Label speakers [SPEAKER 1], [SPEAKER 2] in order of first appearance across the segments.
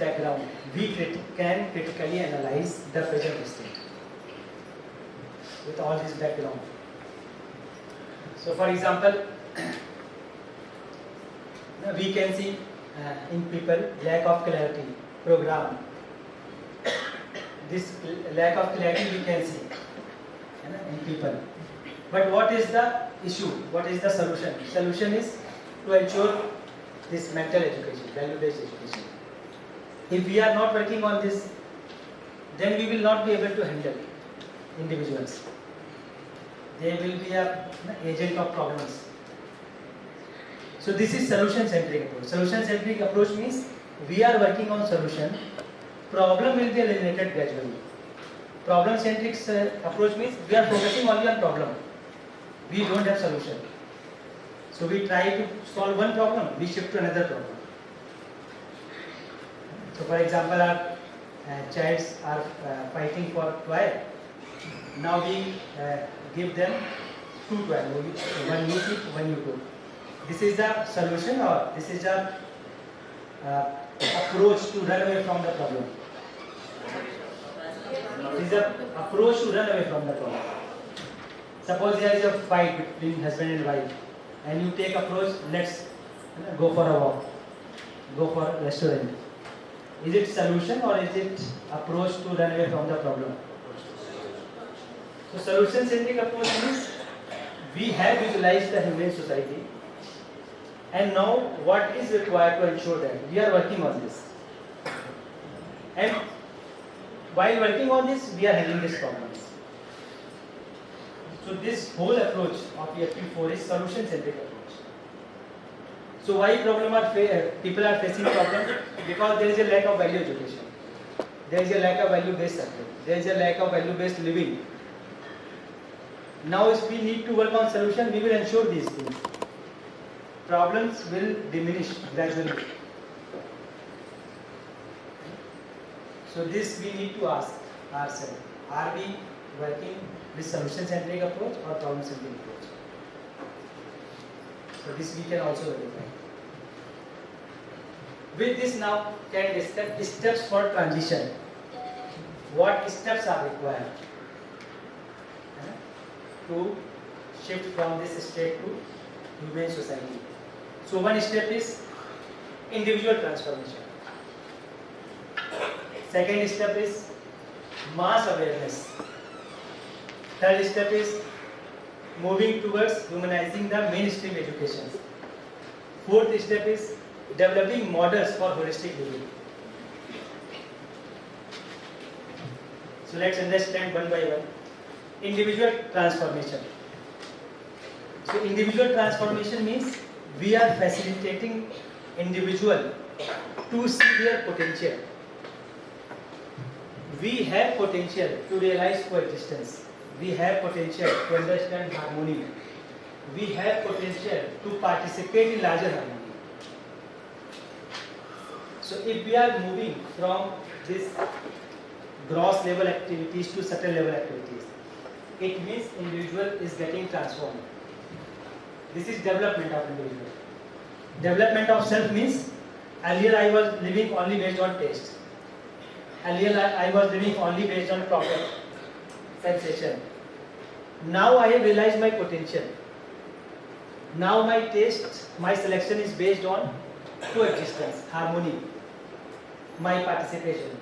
[SPEAKER 1] background, can critically analyze the present state with all this background. So, for example, we can see in people lack of clarity, program. This lack of clarity we can see in people. But what is the issue? What is the solution? Solution is to ensure this mental education, value-based education. If we are not working on this, then we will not be able to handle individuals. They will be an agent of problems. So this is solution-centric approach. Solution-centric approach means we are working on solution. Problem will be eliminated gradually. Problem-centric approach means we are focusing only on problem. We don't have solution. So we try to solve one problem, we shift to another problem. So for example, our childs are fighting for toy. Now we give them two toys, one you keep, one you go. This is the solution, or this is the approach to run away from the problem. This is the approach to run away from the problem. Suppose there is a fight between husband and wife, and you take approach, let's go for a walk, go for a restaurant. Is it solution or is it approach to run away from the problem? So solution-centric approach means we have visualized the human society, and now what is required to ensure that we are working on this. And while working on this, we are handling these problems. So this whole approach of UHV4 is solution-centric approach. So why people are facing problem? Because there is a lack of value education. There is a lack of value-based approach. There is a lack of value-based living. Now if we need to work on solution, we will ensure these things. Problems will diminish gradually. So this we need to ask ourselves, are we working with solution-centric approach or problem-centric approach? So this we can also verify. With this now can discuss steps for transition. What steps are required to shift from this state to humane society? So one step is individual transformation. Second step is mass awareness. Third step is moving towards humanizing the mainstream education. Fourth step is developing models for holistic living. So let's understand one by one. Individual transformation. So individual transformation means we are facilitating individual to see their potential. We have potential to realize coexistence. We have potential to understand harmony. We have potential to participate in larger harmony. So if we are moving from this gross level activities to subtle level activities, it means individual is getting transformed. This is development of individual. Development of self means earlier I was living only based on taste. Earlier I was living only based on proper sensation. Now I have realized my potential. Now my taste, my selection is based on coexistence, harmony, my participation.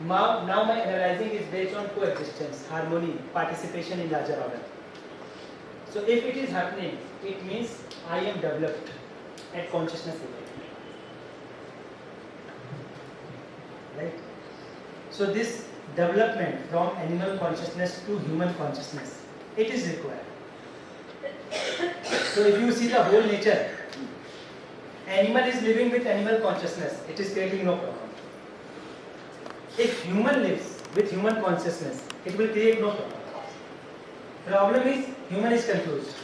[SPEAKER 1] Now my analyzing is based on coexistence, harmony, participation in larger order. So if it is happening, it means I am developed at consciousness level. Right? So this development from animal consciousness to human consciousness, it is required. So if you see the whole nature, animal is living with animal consciousness, it is creating no problem. If human lives with human consciousness, it will create no problem. Problem is, human is confused.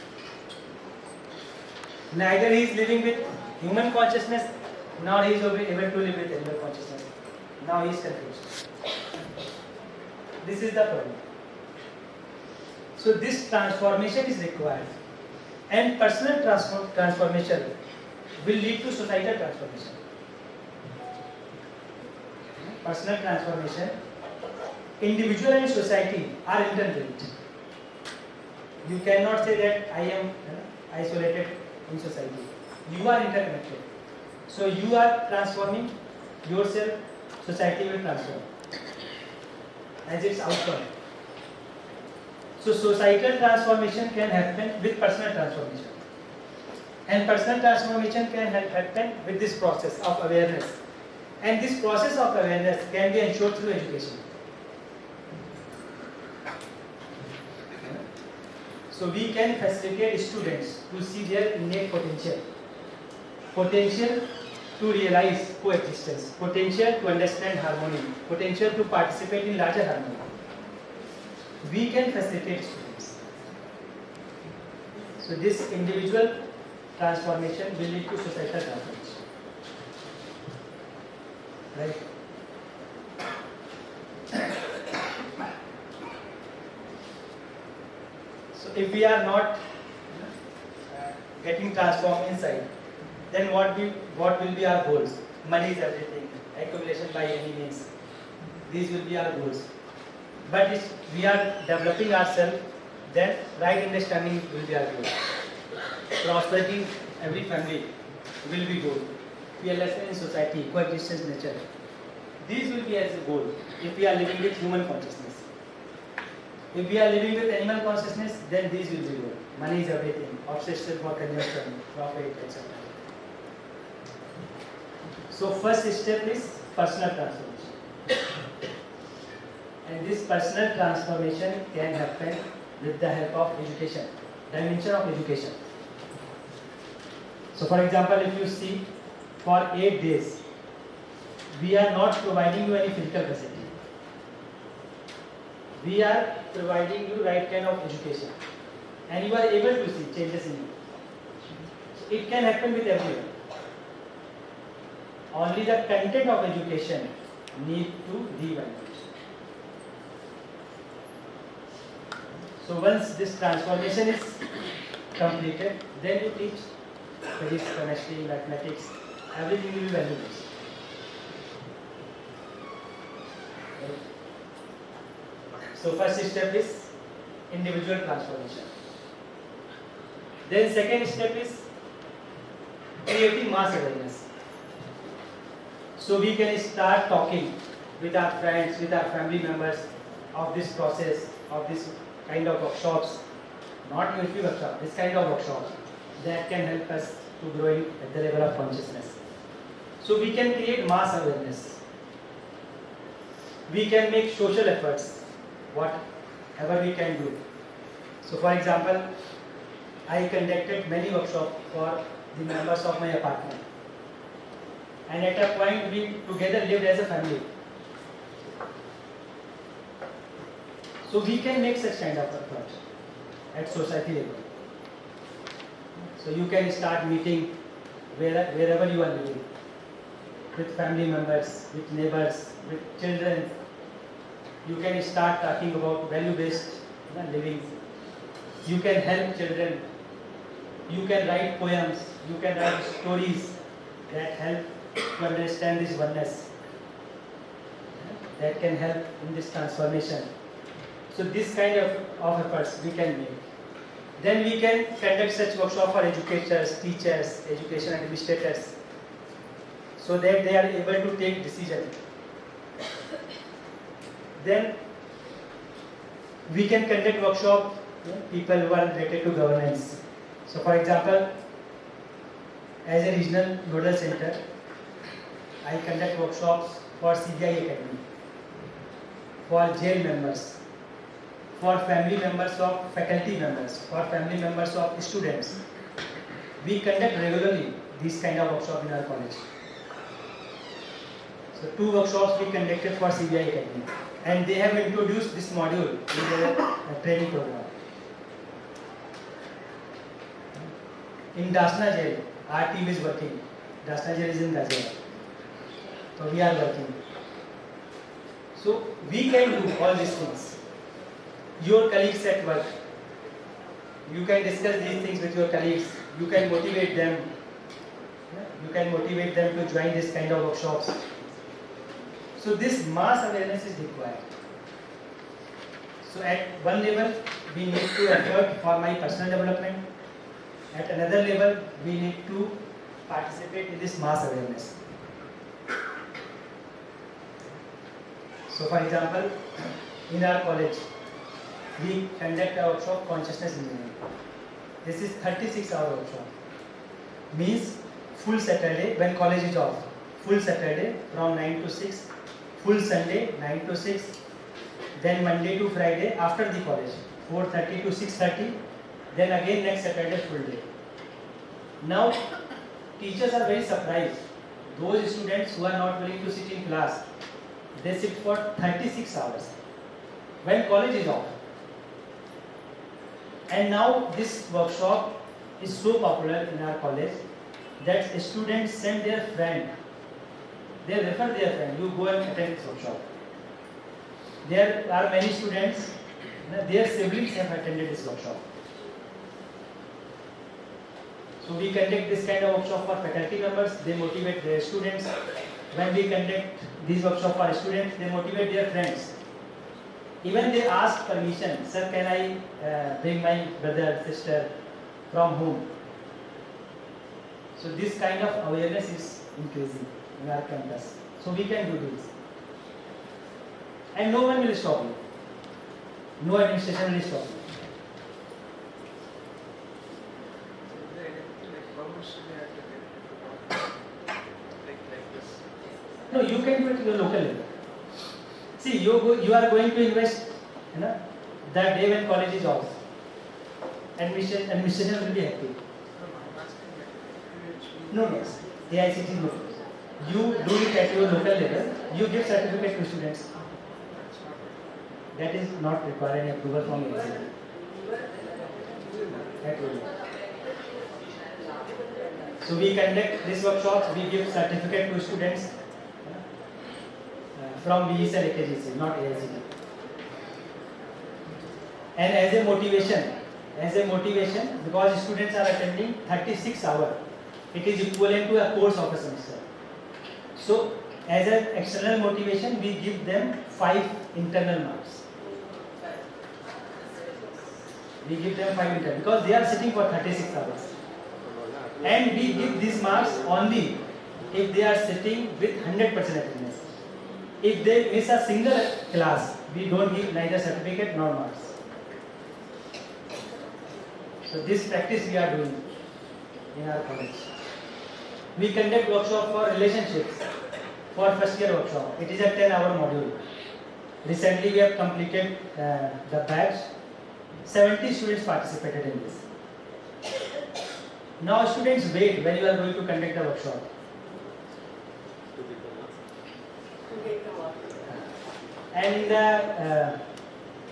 [SPEAKER 1] Neither he is living with human consciousness, nor he is able to live with animal consciousness. Now he is confused. This is the problem. So this transformation is required, and personal transformation will lead to societal transformation. personal transformation, individual and society are interlinked. You cannot say that I am isolated in society. You are interconnected. So you are transforming yourself, society will transform as its outcome. So societal transformation can happen with personal transformation. And personal transformation can happen with this process of awareness. And this process of awareness can be ensured through education. So we can facilitate students to see their innate potential. Potential to realize coexistence. Potential to understand harmony. Potential to participate in larger harmony. We can facilitate students. So this individual transformation will lead to societal transformation. Right? So if we are not getting transformed inside, then what will be our goals? Money is everything. Accumulation by any means. These will be our goals. But if we are developing ourselves, then right understanding will be our goal. Prosperity, every family will be goal. Fearlessness in society, coexistence nature. These will be as a goal if we are living with human consciousness. If we are living with animal consciousness, then these will be goal. Money is everything, obsession for consumption, profit, etc. So first step is personal transformation. And this personal transformation can happen with the help of education, dimension of education. So for example, if you see, for 8 days, we are not providing you any physical facility. We are providing you right kind of education. And you are able to see changes in you. So it can happen with everyone. Only the content of education need to reevaluate. So once this transformation is completed, then you teach physics, chemistry, mathematics, everything will be valuable. So first step is individual transformation. Then second step is creating mass awareness. So we can start talking with our friends, with our family members of this process, of this kind of workshops, not UHV workshop, this kind of workshops that can help us to grow at the level of consciousness. So we can create mass awareness. We can make social efforts, whatever we can do. So for example, I conducted many workshops for the members of my apartment. And at a point we together lived as a family. So we can make such kind of effort at society level. So you can start meeting wherever you are living, with family members, with neighbors, with children. You can start talking about value-based living. You can help children. You can write poems. You can write stories that help to understand this oneness, that can help in this transformation. So this kind of efforts we can make. Then we can conduct such workshops for educators, teachers, education administrators, so that they are able to take decisions. Then we can conduct workshops people who are related to governance. So for example, as a regional nodal center, I conduct workshops for CBI Academy, for jail members, for family members of faculty members, for family members of students. We conduct regularly these kind of workshops in our college. So 2 workshops we conducted for CBI Academy, and they have introduced this module in their training program. In Dasna jail, our team is working. Dasna jail is in Gaziantep. So we are working. So we can do all these things. Your colleagues at work, you can discuss these things with your colleagues. You can motivate them. You can motivate them to join this kind of workshops. So this mass awareness is required. So at one level, we need to effort for my personal development. At another level, we need to participate in this mass awareness. So for example, in our college, we conduct a workshop consciousness engineering. This is 36-hour workshop. Means full Saturday when college is off. Full Saturday from 9 to 6. Full Sunday 9 to 6. Then Monday to Friday after the college 4:30 to 6:30. Then again next Saturday full day. Now teachers are very surprised. Those students who are not willing to sit in class, they sit for 36 hours when college is off. And now this workshop is so popular in our college that students send their friend. They refer their friend, you go and attend this workshop. There are many students, their siblings have attended this workshop. So we conduct this kind of workshop for faculty members, they motivate their students. When we conduct these workshops for students, they motivate their friends. Even they ask permission, sir, can I bring my brother, sister from home? So this kind of awareness is increasing in our campus. So we can do this. And no one will stop you. No administration will stop you. No, you can do it at your local level. See, you are going to invest, that day when college is off. Administration will be happy. No, AICT no. You do it at your local level. You give certificate to students. That is not required any approval from AICT. So we conduct these workshops. We give certificate to students from BEC and AKGC, not AICT. And as a motivation, because students are attending 36 hours, it is equivalent to a course of a semester. So as an external motivation, we give them 5 internal marks. We give them 5 internal because they are sitting for 36 hours. And we give these marks only if they are sitting with 100% attendance. If they miss a single class, we don't give neither certificate nor marks. So this practice we are doing in our college. We conduct workshop for relationships for first year workshop. It is a 10-hour module. Recently we have completed the batch. 70 students participated in this. Now students wait when you are going to conduct the workshop. And in the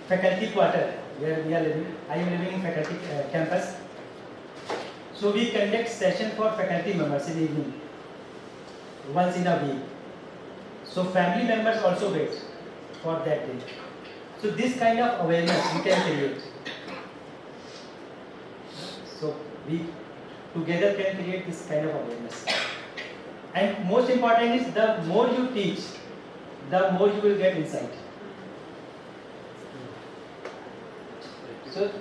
[SPEAKER 1] faculty quarter where we are living, I am living in faculty campus. So we conduct session for faculty members in the evening, once in a week. So family members also wait for that day. So this kind of awareness we can create. So we together can create this kind of awareness. And most important is the more you teach, the more you will get insight. So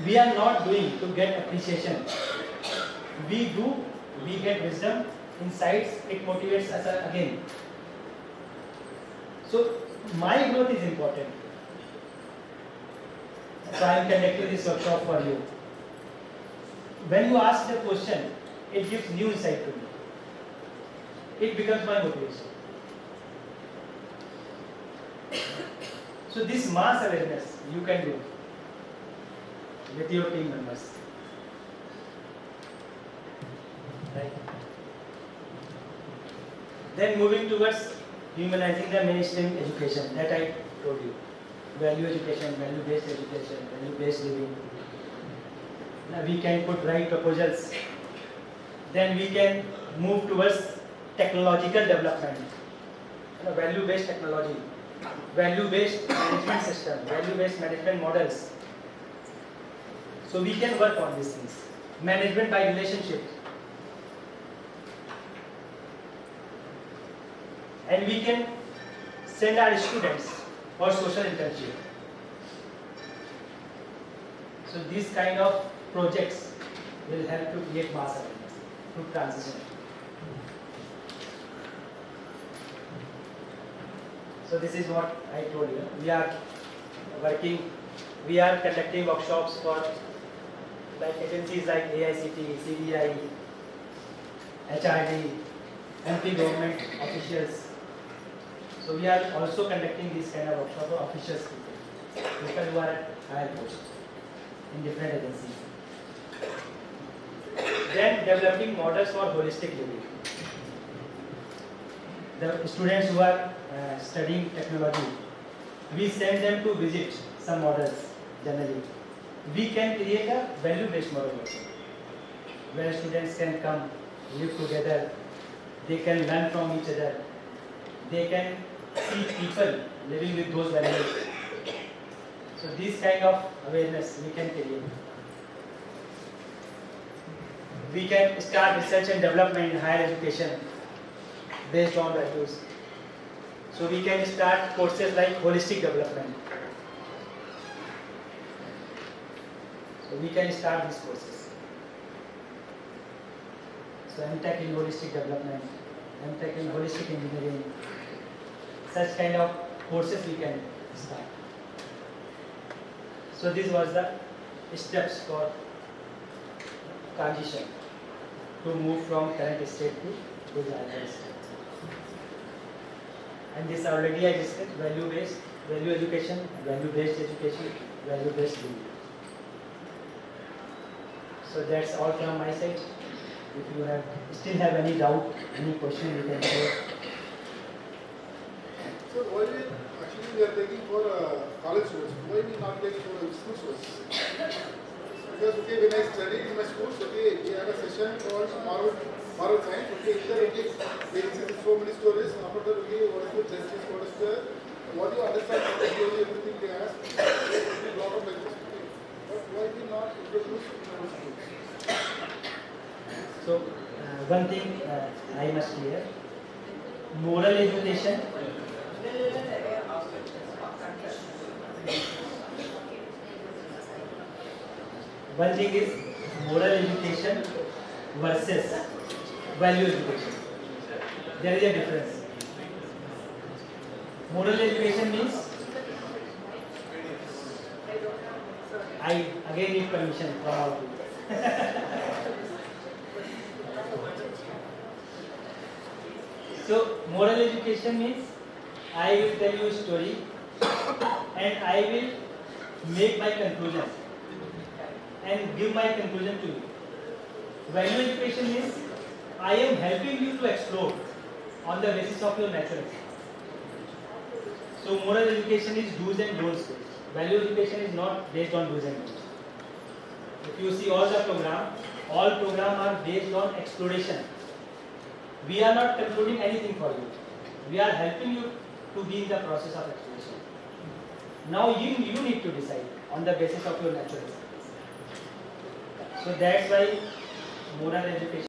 [SPEAKER 1] we are not doing to get appreciation. We get wisdom, insights, it motivates us again. So my growth is important. So I am conducting this workshop for you. When you ask the question, it gives new insight to me. It becomes my motivation. So this mass awareness you can do with your team members. Right. Then moving towards humanizing the mainstream education that I told you. Value education, value-based education, value-based living. Now we can put right proposals. Then we can move towards technological development. Value-based technology, value-based management system, value-based management models. So we can work on these things. Management by relationship. And we can send our students for social internship. So these kind of projects will help to create mass awareness through transition. So this is what I told you. We are conducting workshops for like agencies like AICT, CBI, HRD, MP government officials. So we are also conducting these kind of workshops for officials people who are at higher posts in different agencies. Then developing models for holistic living. The students who are studying technology, we send them to visit some models generally. We can create a value-based model also, where students can come, live together, they can learn from each other, they can see people living with those values. So this kind of awareness we can create. We can start research and development in higher education based on values. So we can start courses like holistic development. So we can start these courses. So MTech in holistic development, MTech in holistic engineering, such kind of courses we can start. So this was the steps for transition to move from current state to desired state. And this already I discussed: value-based, value education, value-based education, value-based living. So that's all from my side. If you still have any doubt, any question, you can say.
[SPEAKER 2] So why we are taking for college students? Why we not taking for school students? Because when I studied in my schools, we had a session called moral science. There is so many stories. After that, what is the justice? What do you understand? Everything they ask. There will be a lot of lectures. But why we not introduce in our schools?
[SPEAKER 1] So one thing I must clear: moral education. One thing is moral education versus value education. There is a difference. Moral education means I again need permission from all of you. So moral education means I will tell you a story and I will make my conclusion and give my conclusion to you. Value education is I am helping you to explore on the basis of your natural experience. So moral education is do's and don'ts. Value education is not based on do's and don'ts. If you see all programs are based on exploration. We are not concluding anything for you. We are helping you to be in the process of exploration. Now you need to decide on the basis of your natural experience. So that's why moral education